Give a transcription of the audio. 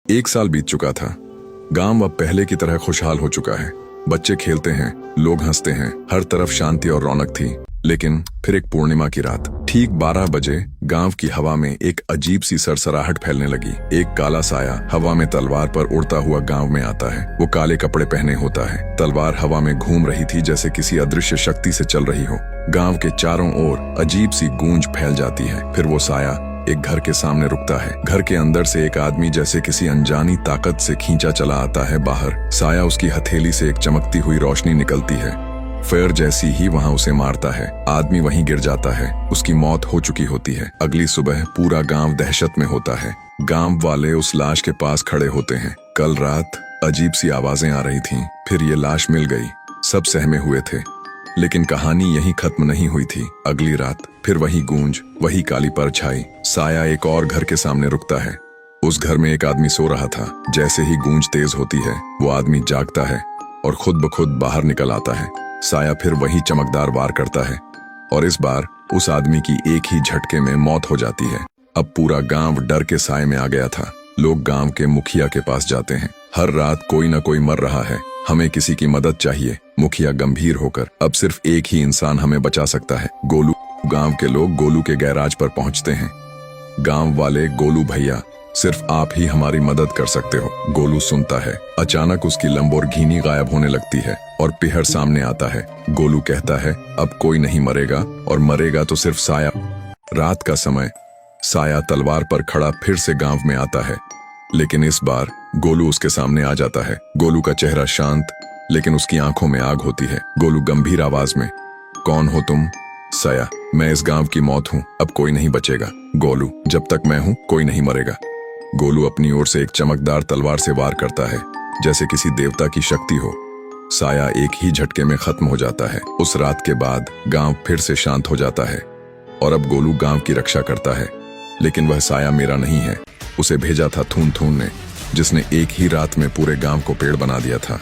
1 साल बीत चुका था। गांव अब पहले की तरह खुशहाल हो चुका है। बच्चे खेलते हैं, लोग हंसते हैं, हर तरफ शांति और रौनक थी। लेकिन फिर एक पूर्णिमा की रात ठीक 12 बजे गांव की हवा में एक अजीब सी सरसराहट फैलने लगी। एक काला साया हवा में तलवार पर उड़ता हुआ गांव में आता है। वो काले कपड़े पहने होता है। तलवार हवा में घूम रही थी जैसे किसी अदृश्य शक्ति से चल रही हो। गांव के चारों ओर अजीब सी गूंज फैल जाती है। फिर वो साया एक घर के सामने रुकता है। घर के अंदर से एक आदमी जैसे किसी अनजानी ताकत से खींचा चला आता है बाहर। साया उसकी हथेली से एक चमकती हुई रोशनी निकलती है। फेर जैसी ही वहां उसे मारता है। आदमी वहीं गिर जाता है। उसकी मौत हो चुकी होती है। अगली सुबह पूरा गांव दहशत में होता है। गांव वाले उस लाश के पास खड़े होते हैं। कल रात अजीब सी आवाजें आ रही थीं। फिर ये लाश मिल गई। सब सहमे हुए थे। लेकिन कहानी यहीं खत्म नहीं हुई थी। अगली रात फिर वही गूंज, वही काली परछाई। साया एक और घर के सामने रुकता है। उस घर में एक आदमी सो रहा था। जैसे ही गूंज तेज होती है वो आदमी जागता है और खुद ब खुद बाहर निकल आता है। साया फिर वही चमकदार वार करता है और इस बार उस आदमी की एक ही झटके में मौत हो जाती है। अब पूरा गांव डर के साए में आ गया था। लोग गांव के मुखिया के पास जाते हैं। हर रात कोई ना कोई मर रहा है, हमें किसी की मदद चाहिए। मुखिया गंभीर होकर, अब सिर्फ एक ही इंसान हमें बचा सकता है, गोलू। गांव के लोग गोलू के गैराज पर पहुंचते हैं। गांव वाले, गोलू भैया, सिर्फ आप ही हमारी मदद कर सकते हो। गोलू सुनता है। अचानक उसकी लंबोर्गिनी गायब होने लगती है और पिहर सामने आता है। गोलू कहता है, अब कोई नहीं मरेगा, और मरेगा तो सिर्फ साया। रात का समय, साया तलवार पर खड़ा फिर से गांव में आता है। लेकिन इस बार गोलू उसके सामने आ जाता है। गोलू का चेहरा शांत, लेकिन उसकी आंखों में आग होती है। गोलू गंभीर आवाज में, कौन हो तुम? साया, मैं इस गांव की मौत हूं, अब कोई नहीं बचेगा। गोलू, जब तक मैं हूं कोई नहीं मरेगा। गोलू अपनी ओर से एक चमकदार तलवार से वार करता है, जैसे किसी देवता की शक्ति हो। साया एक ही झटके में खत्म हो जाता है। उस रात के बाद गांव फिर से शांत हो जाता है और अब गोलू गांव की रक्षा करता है। लेकिन वह साया मेरा नहीं है। उसे भेजा था थून थून ने, जिसने एक ही रात में पूरे गांव को पेड़ बना दिया था।